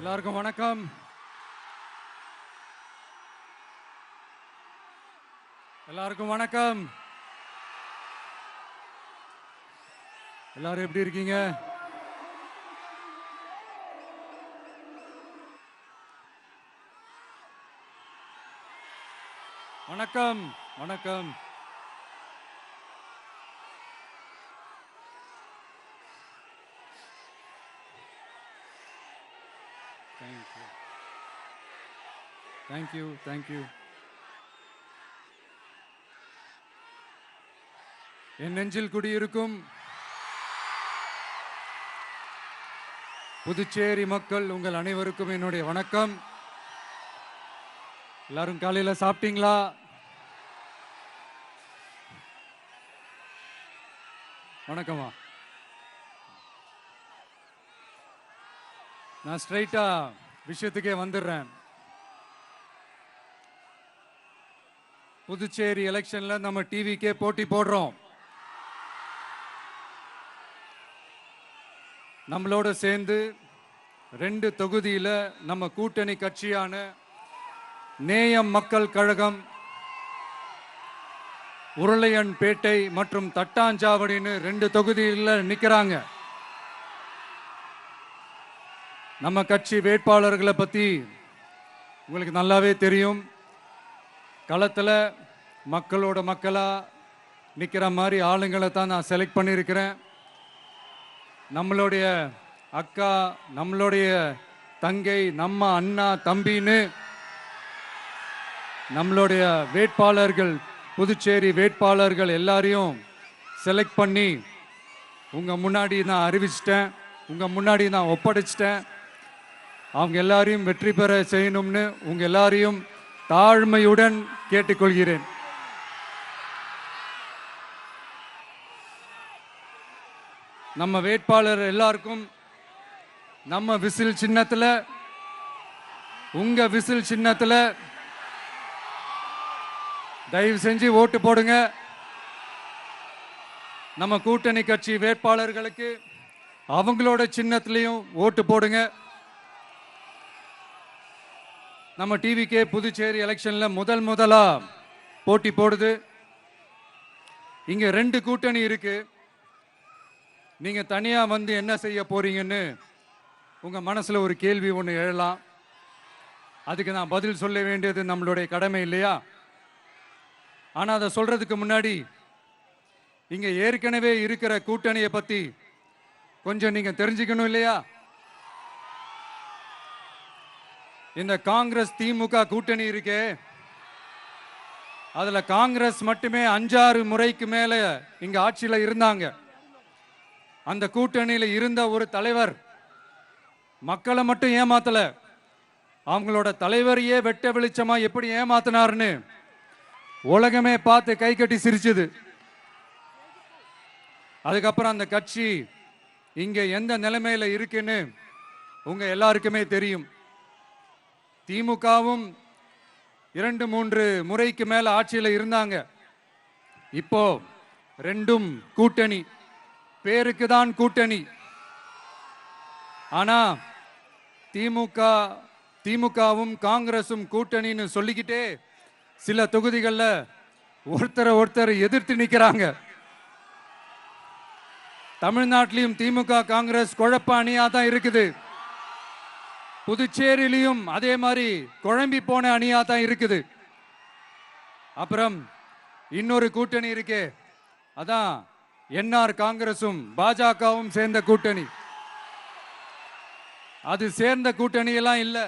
எல்லாருக்கும் வணக்கம். எல்லாருக்கும் வணக்கம். எல்லாரும் எப்படி இருக்கீங்க? வணக்கம் வணக்கம். Thank you thank you. என் நெஞ்சில் குடியிருக்கும் புதுச்சேரி மக்கள் உங்கள் அனைவருக்கும் என்னுடைய வணக்கம். எல்லாரும் காலையில சாப்பிட்டீங்களா? வணக்கமா. நான் ஸ்ட்ரைட்டா விஷயத்துக்கே வந்துடுறேன். புதுச்சேரி எலெக்ஷன்ல நம்ம டிவிக்கே போட்டி போடுறோம். நம்மளோட சேர்ந்து 2 தொகுதியில நம்ம கூட்டணி கட்சியான நேயம் மக்கள் கழகம், உருளையன்பேட்டை மற்றும் தட்டாஞ்சாவடின்னு 2 தொகுதியில் நிற்கிறாங்க. நம்ம கட்சி வேட்பாளர்களை பற்றி உங்களுக்கு நல்லாவே தெரியும். களத்தில் மக்களோட மக்களாக நிற்கிற மாதிரி ஆளுங்களை தான் நான் செலக்ட் பண்ணியிருக்கிறேன். நம்மளுடைய அக்கா, நம்மளுடைய தங்கை, நம்ம அண்ணா தம்பின்னு நம்மளுடைய வேட்பாளர்கள், புதுச்சேரி வேட்பாளர்கள் எல்லாரையும் செலக்ட் பண்ணி உங்கள் முன்னாடி நான் அறிவிச்சிட்டேன், உங்கள் முன்னாடி நான் ஒப்படைச்சிட்டேன். அவங்க எல்லாரையும் வெற்றி பெற செய்யணும்னு உங்கள் எல்லாரையும் தாழ்மையுடன் கேட்டுக்கொள்கிறேன். நம்ம வேட்பாளர் எல்லாருக்கும் நம்ம விசில் சின்னத்தில், உங்க விசில் சின்னத்தில் தயவு செஞ்சு ஓட்டு போடுங்க. நம்ம கூட்டணி கட்சி வேட்பாளர்களுக்கு அவங்களோட சின்னத்திலையும் ஓட்டு போடுங்க. நம்ம டிவிக்கே புதுச்சேரி எலெக்ஷன்ல முதலா போட்டி போடுது. இங்க 2 கூட்டணி இருக்கு. நீங்க தனியா வந்து என்ன செய்ய போறீங்கன்னு உங்க மனசுல ஒரு கேள்வி ஒன்று எழலாம். அதுக்கு நான் பதில் சொல்ல வேண்டியது நம்மளுடைய கடமை இல்லையா? ஆனா அதை சொல்றதுக்கு முன்னாடி இங்க ஏற்கனவே இருக்கிற கூட்டணியை பத்தி கொஞ்சம் நீங்க தெரிஞ்சுக்கணும் இல்லையா? இந்த காங்கிரஸ் திமுக கூட்டணி இருக்கே, அதுல காங்கிரஸ் மட்டுமே 5-6 முறைக்கு மேல இங்க ஆட்சியில இருந்தாங்க. அந்த கூட்டணியில இருந்த ஒரு தலைவர் மக்களை மட்டும் ஏமாத்தல, அவங்களோட தலைவரையே வெட்ட வெளிச்சமா எப்படி ஏமாத்தினார்னு உலகமே பார்த்து கை கட்டி சிரிச்சது. அதுக்கப்புறம் அந்த கட்சி இங்க எந்த நிலைமையில இருக்குன்னு உங்க எல்லாருக்குமே தெரியும். திமுகவும் 2-3 முறைக்கு மேல ஆட்சியில் இருந்தாங்க. இப்போ 2ம் கூட்டணி, பேருக்கு தான் கூட்டணி. ஆனா திமுகவும் காங்கிரசும் கூட்டணின்னு சொல்லிக்கிட்டே சில தொகுதிகளில் ஒருத்தர் எதிர்த்து நிற்கிறாங்க. தமிழ்நாட்டிலையும் திமுக காங்கிரஸ் குழப்ப அணியா தான் இருக்குது. புதுச்சேரியிலையும் அதே மாதிரி குழம்பி போன அணியா தான் இருக்குது. அப்புறம் இன்னொரு கூட்டணி இருக்கே, அதான் என்ஆர் காங்கிரசும் பாஜகவும் சேர்ந்த கூட்டணி. அது சேர்ந்த கூட்டணி எல்லாம் இல்ல,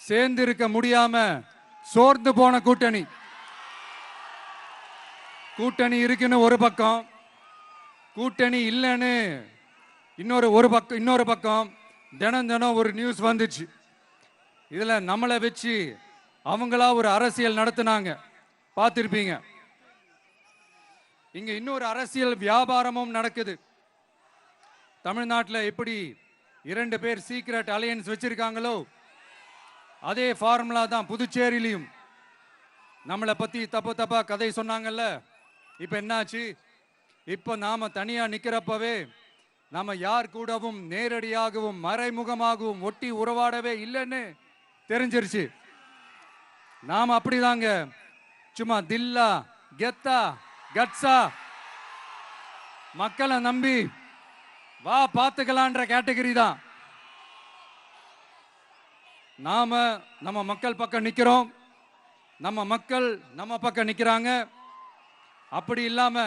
சேர்ந்து இருக்க முடியாம சோர்ந்து போன கூட்டணி. கூட்டணி இருக்குன்னு ஒரு பக்கம், கூட்டணி இல்லைன்னு இன்னொரு பக்கம் தினம் ஒரு நியூஸ் வந்துச்சு. இதுல நம்மளை வச்சு அவங்களா ஒரு அரசியல் நடத்தினாங்க, பார்த்திருப்பீங்க. இங்க இன்னொரு அரசியல் வியாபாரமும் நடக்குது. தமிழ்நாட்டில் எப்படி 2 பேர் சீக்ரெட் அலையன்ஸ் வச்சிருக்காங்களோ அதே ஃபார்முலா தான் புதுச்சேரியிலையும். நம்மளை பத்தி தப்பா கதை சொன்னாங்கல்ல, இப்ப என்னாச்சு? இப்ப நாம தனியா நிக்கிறப்பவே நம்ம யார் கூடவும் நேரடியாகவும் மறைமுகமாகவும் ஒட்டி உறவாடவே இல்லைன்னு தெரிஞ்சிருச்சு. நாம அப்படிதாங்க, சும்மா தில்லா கெத்தா கட்ஸா மக்களை நம்பி வா பார்த்துக்கலான்ற கேட்டகரி தான். நாம நம்ம மக்கள் பக்கம் நிக்கிறோம், நம்ம மக்கள் நம்ம பக்கம் நிக்கிறாங்க. அப்படி இல்லாம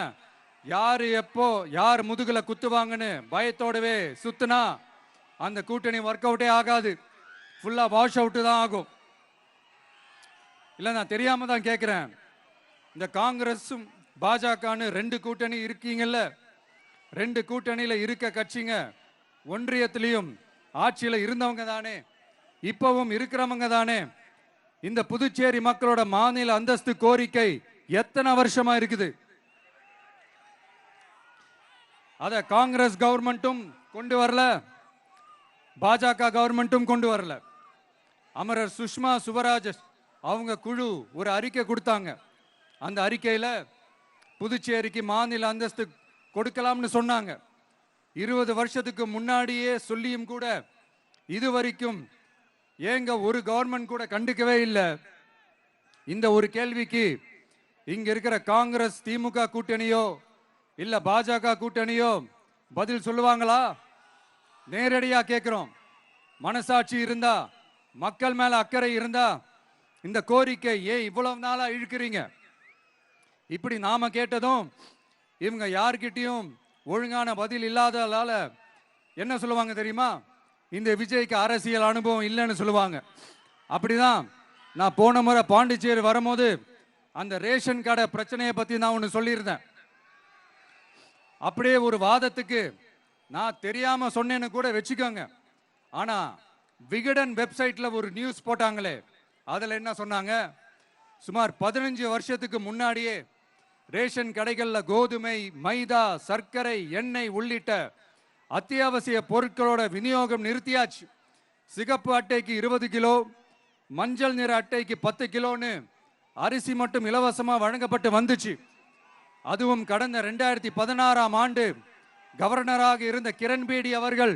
யாரு எப்போ யார் முதுகுல குத்துவாங்கன்னு பயத்தோடவே சுத்துனா அந்த கூட்டணி ஒர்க் அவுட்டே ஆகாது, ஃபுல்லா வாஷ் அவுட் தான் ஆகும். இல்ல நான் தெரியாம தான் கேட்கிறேன், இந்த காங்கிரஸும் பாஜகன்னு ரெண்டு கூட்டணி இருக்கீங்கல்ல, ரெண்டு கூட்டணியில இருக்க கட்சிங்க ஒன்றியத்திலையும் ஆட்சியில இருந்தவங்க தானே, இப்பவும் இருக்கிறவங்க தானே. இந்த புதுச்சேரி மக்களோட மாநில அந்தஸ்து கோரிக்கை எத்தனை வருஷமா இருக்குது? அத காங்கிரஸ் கவர்மெண்ட்டும் கொண்டு வரல, பாஜக கவர்மெண்ட்டும் கொண்டு வரல. அமரர் சுஷ்மா சுவராஜ் அவங்க குழு ஒரு அறிக்கை கொடுத்தாங்க. அந்த அறிக்கையில புதுச்சேரிக்கு மாநில அந்தஸ்து கொடுக்கலாம்னு சொன்னாங்க. 20 வருஷத்துக்கு முன்னாடியே சொல்லியும் கூட இதுவரைக்கும் ஏங்க ஒரு கவர்மெண்ட் கூட கண்டுக்கவே இல்லை. இந்த ஒரு கேள்விக்கு இங்க இருக்கிற காங்கிரஸ் திமுக கூட்டணியோ இல்ல பாஜக கூட்டணியோ பதில் சொல்லுவாங்களா? நேரடியா கேட்கிறோம். மனசாட்சி இருந்தா, மக்கள் மேல அக்கறை இருந்தா இந்த கோரிக்கை ஏன் இவ்வளவு நாளா இழுக்கிறீங்க? இப்படி நாம கேட்டதும் இவங்க யார்கிட்டயும் ஒழுங்கான பதில் இல்லாததால என்ன சொல்லுவாங்க தெரியுமா? இந்த விஜய்க்கு அரசியல் அனுபவம் இல்லைன்னு சொல்லுவாங்க. அப்படிதான் நான் போன முறை பாண்டிச்சேரி வரும்போது அந்த ரேஷன் கடை பிரச்சனையை பத்தி நான் ஒன்று சொல்லியிருந்தேன். அப்படியே ஒரு வாதத்துக்கு நான் தெரியாம சொன்னேன்னு கூட வச்சுக்கோங்க. ஆனா விகடன் வெப்சைட்ல ஒரு நியூஸ் போட்டாங்களே, அதுல என்ன சொன்னாங்க? சுமார் 15 வருஷத்துக்கு முன்னாடியே ரேஷன் கடைகள்ல கோதுமை, மைதா, சர்க்கரை, எண்ணெய் உள்ளிட்ட அத்தியாவசிய பொருட்களோட விநியோகம் நிறுத்தியாச்சு. சிகப்பு அட்டைக்கு 20 கிலோ, மஞ்சள் நிற அட்டைக்கு 10 கிலோன்னு அரிசி மட்டும் இலவசமா வழங்கப்பட்டு வந்துச்சு. அதுவும் கடந்த 2016ஆம் ஆண்டு கவர்னராக இருந்த கிரண்பேடி அவர்கள்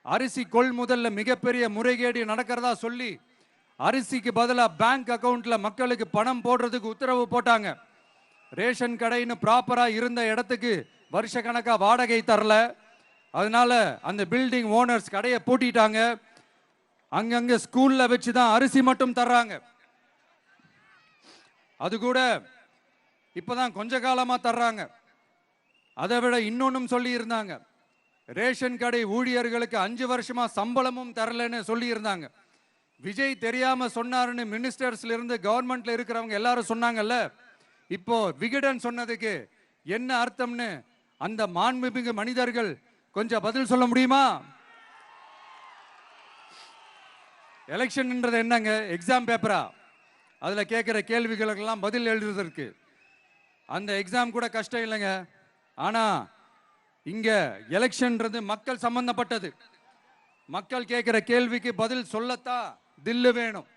அரிசி கொள்முதல்ல மிகப்பெரிய முறைகேடு நடக்கிறதா சொல்லி அரிசிக்கு பதிலாக பேங்க் அக்கவுண்ட்ல மக்களுக்கு பணம் போடுறதுக்கு உத்தரவு போட்டாங்க. ரேஷன் கடைன்னு ப்ராப்பரா இருந்த இடத்துக்கு வருஷ கணக்கா வாடகை தரல. அதனால அந்த பில்டிங் ஓனர்ஸ் கடையை பூட்டிட்டாங்க. அங்கங்க ஸ்கூல்ல வச்சுதான் அரிசி மட்டும் தர்றாங்க. அது கூட இப்பதான் கொஞ்ச காலமா தர்றாங்க. அதை விட இன்னொன்னும் சொல்லி இருந்தாங்க, ரேஷன் கடை ஊழியர்களுக்கு 5 வருஷமா சம்பளமும் தரலன்னு சொல்லி இருந்தாங்க. விஜய் தெரியாம சொன்னாருன்னு மினிஸ்டர்ஸ்ல இருந்து கவர்மெண்ட்ல இருக்கிறவங்க எல்லாரும் சொன்னாங்கல்ல. இப்போ விகடன் சொன்னதுக்கு என்ன அர்த்தம்னு அந்த மாண்புமிகு மனிதர்கள் கொஞ்சம் பதில் சொல்ல முடியுமா? எலெக்ஷன்ன்றது என்னங்க, எக்ஸாம் பேப்பரா? அதுல கேட்கிற கேள்விகளுக்கெல்லாம் பதில் எழுதுவதற்கு அந்த எக்ஸாம் கூட கஷ்டம் இல்லைங்க. ஆனா இங்க எலெக்ஷன்ன்றது மக்கள் சம்பந்தப்பட்டது. மக்கள் கேட்கிற கேள்விக்கு பதில் சொல்லத்தான் தில்லு வேணும்.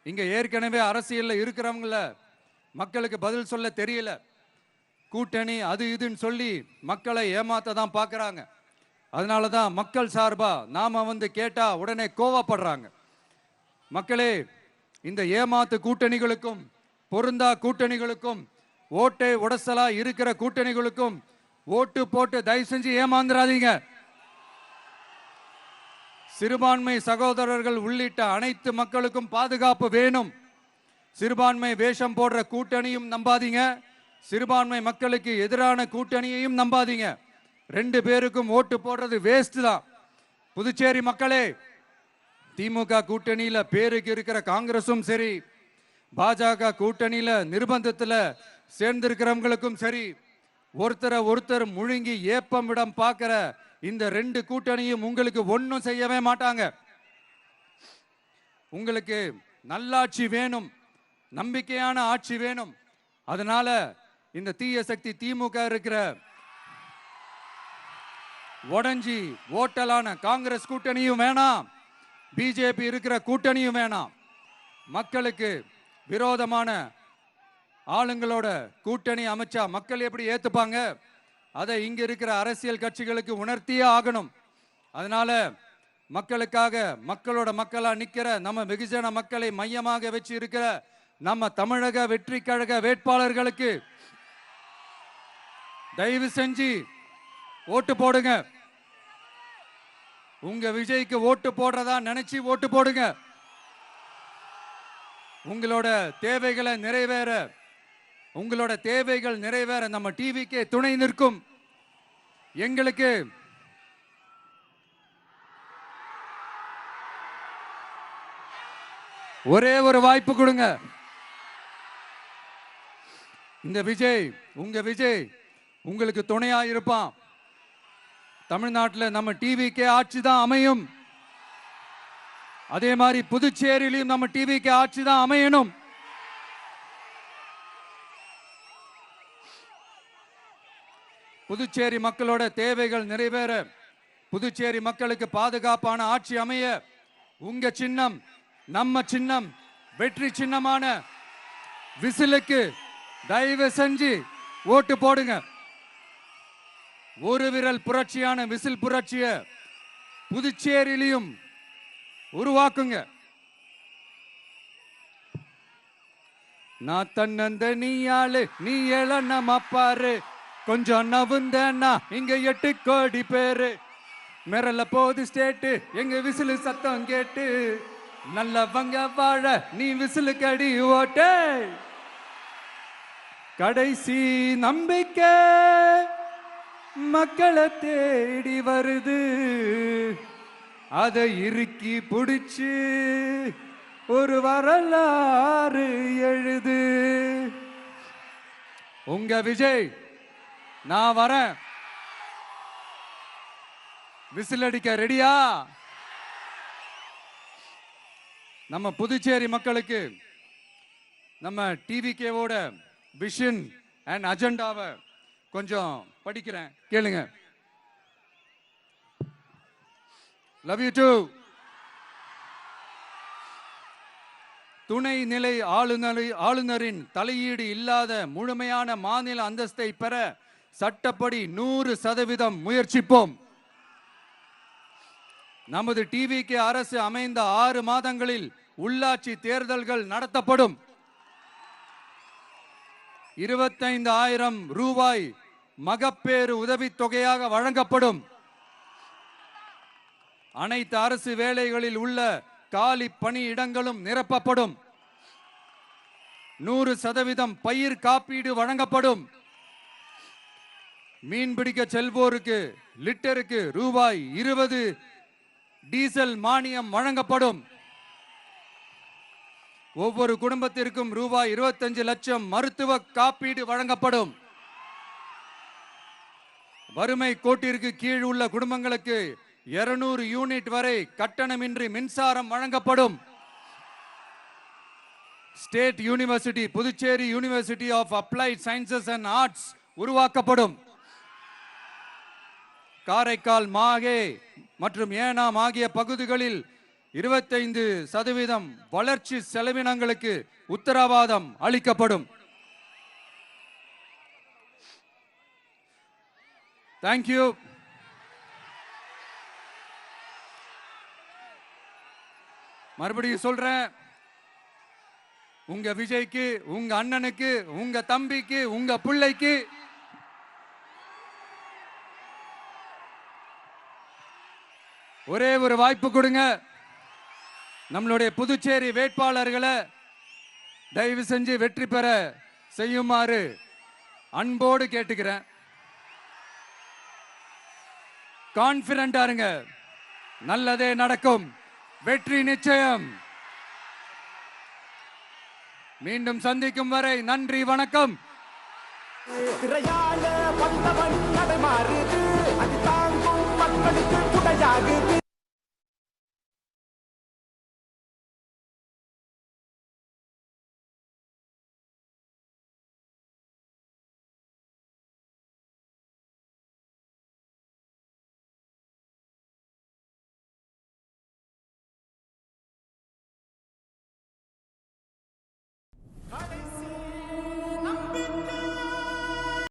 இங்க ஏற்கனவே அரசியல்ல இருக்கிறவங்கள மக்களுக்கு பதில் சொல்ல தெரியல. கூட்டணி அது இதுன்னு சொல்லி மக்களை ஏமாத்த தான் பார்க்கறாங்க. அதனாலதான் மக்கள் சார்பா நாம வந்து கேட்டா உடனே கோவப்படுறாங்க. மக்களே, இந்த ஏமாத்து கூட்டணிகளுக்கும் பொருந்தா கூட்டணிகளுக்கும் ஓட்டை உடசலா இருக்கிற கூட்டணிகளுக்கும் ஓட்டு போட்டு தயவு செஞ்சு ஏமாந்துடாதீங்க. சிறுபான்மை சகோதரர்கள் உள்ளிட்ட அனைத்து மக்களுக்கும் பாதுகாப்பு வேணும். சிறுபான்மை வேஷம் போடுற கூட்டணியும் நம்பாதீங்க, சிறுபான்மை மக்களுக்கு எதிரான கூட்டணியையும் நம்பாதீங்க. 2 பேருக்கும் ஓட்டு போடுறது வேஸ்ட் தான். புதுச்சேரி மக்களே, திமுக கூட்டணியில பேருக்கு இருக்கிற காங்கிரசும் சரி, பாஜக கூட்டணியில நிர்பந்தத்துல சேர்ந்திருக்கிறவங்களுக்கும் சரி, ஒருத்தர் முழுங்கி ஏப்பம் விடம் பார்க்கிற இந்த 2 கூட்டணியும் உங்களுக்கு ஒன்னும் செய்யவே மாட்டாங்க. உங்களுக்கு நல்லாட்சி வேணும், நம்பிக்கையான ஆட்சி வேணும். அதனால இந்த தீய சக்தி திமுக இருக்கிற உடஞ்சி ஓட்டலான காங்கிரஸ் கூட்டணியும் வேணாம், பிஜேபி இருக்கிற கூட்டணியும் வேணாம். மக்களுக்கு விரோதமான ஆளுங்களோட கூட்டணி அமைச்சா மக்கள் எப்படி ஏத்துப்பாங்க? அதை இங்க இருக்கிற அரசியல் கட்சிகளுக்கு உணர்த்தியே ஆகணும். அதனால மக்களுக்காக மக்களோட மக்களா நிக்கிற நம்ம வெகுஜன மக்களை மையமாக வச்சு இருக்கிற நம்ம தமிழக வெற்றி கழக வேட்பாளர்களுக்கு தயவு செஞ்சு ஓட்டு போடுங்க. உங்க விஜய்க்கு ஓட்டு போடுறதா நினைச்சு ஓட்டு போடுங்க. உங்களோட தேவைகளை நிறைவேற, உங்களோட தேவைகள் நிறைவேற நம்ம டிவிக்கே துணை நிற்கும். எங்களுக்கு ஒரே ஒரு வாய்ப்பு கொடுங்க. இந்த விஜய், உங்க விஜய் உங்களுக்கு துணையா இருப்பான். தமிழ்நாட்டில் நம்ம டிவிக்கே ஆட்சி தான் அமையும். அதே மாதிரி புதுச்சேரியிலும் நம்ம டிவிக்கு ஆட்சி தான் அமையணும். புதுச்சேரி மக்களோட தேவைகள் நிறைவேற, புதுச்சேரி மக்களுக்கு பாதுகாப்பான ஆட்சி அமைய உங்க சின்னம், நம்ம சின்னம், வெற்றி சின்னமான விசிலுக்கு தயவு செஞ்சு ஓட்டு போடுங்க. ஒரு விரல் புரட்சியான விசில் புரட்சிய புதுச்சேரியிலும் உருவாக்குங்க. நான் தன்னந்த நீயாளு, நீ எழ பாரு, கொஞ்சம் நவுந்தனா இங்க 8 கோடி பேரு, மிரல போது ஸ்டேட்டு எங்க விசிலு சத்தம் கேட்டு, நல்லவங்க வாழ நீ விசிலு கடி ஓட்டு. கடைசி நம்பிக்கை மக்களை தேடி வருது, அதை இறுக்கி பிடிச்சு ஒரு வரலாறு எழுது. உங்க விஜய் நான் வரேன். விசில் அடிக்க ரெடியா? நம்ம புதுச்சேரி மக்களுக்கு நம்ம டிவிகேவோட விஷன் அண்ட் அஜெண்டாவை கொஞ்சம் படிக்கிறேன், கேளுங்க. Love you too. துணை நிலை ஆளுநரின் தலையீடு இல்லாத முழுமையான மாநில அந்தஸ்தை பெற சட்டப்படி 100% முயற்சிப்போம். நமது டிவிகே அரசு அமைந்த 6 மாதங்களில் உள்ளாட்சி தேர்தல்கள் நடத்தப்படும். 25,000 ரூபாய் மகப்பேறு உதவித்தொகையாக வழங்கப்படும். அனைத்து அரசு வேலைகளில் உள்ள காலி பணியிடங்களும் நிரப்பப்படும். 100% பயிர் காப்பீடு வழங்கப்படும். மீன்பிடிக்க செல்வோருக்கு லிட்டருக்கு ரூபாய் 20 டீசல் மானியம் வழங்கப்படும். ஒவ்வொரு குடும்பத்திற்கும் ரூபாய் 25 லட்சம் மருத்துவ காப்பீடு வழங்கப்படும். வறுமை கோட்டிற்கு கீழ் உள்ள குடும்பங்களுக்கு 200 யூனிட் வரை கட்டணமின்றி மின்சாரம் வழங்கப்படும். State university, Puducherry university of applied sciences and arts உருவாக்கப்படும். காரைக்கால், மாகே மற்றும் ஏனாம் ஆகிய பகுதிகளில் 25% வளர்ச்சி செலவினங்களுக்கு உத்தரவாதம் அளிக்கப்படும். தேங்க்யூ. மறுபடியும் சொல்றேன், உங்க விஜய்க்கு, உங்க அண்ணனுக்கு, உங்க தம்பிக்கு, உங்க பிள்ளைக்கு ஒரே ஒரு வாய்ப்பு கொடுங்க. நம்மளுடைய புதுச்சேரி வேட்பாளர்களை தயவு செஞ்சு வெற்றி பெற செய்யுமாறு அன்போடு கேட்டுக்கிறேன். கான்பிடண்டா இருங்க, நல்லதே நடக்கும், வெற்றி நிச்சயம். மீண்டும் சந்திக்கும் வரை நன்றி, வணக்கம்.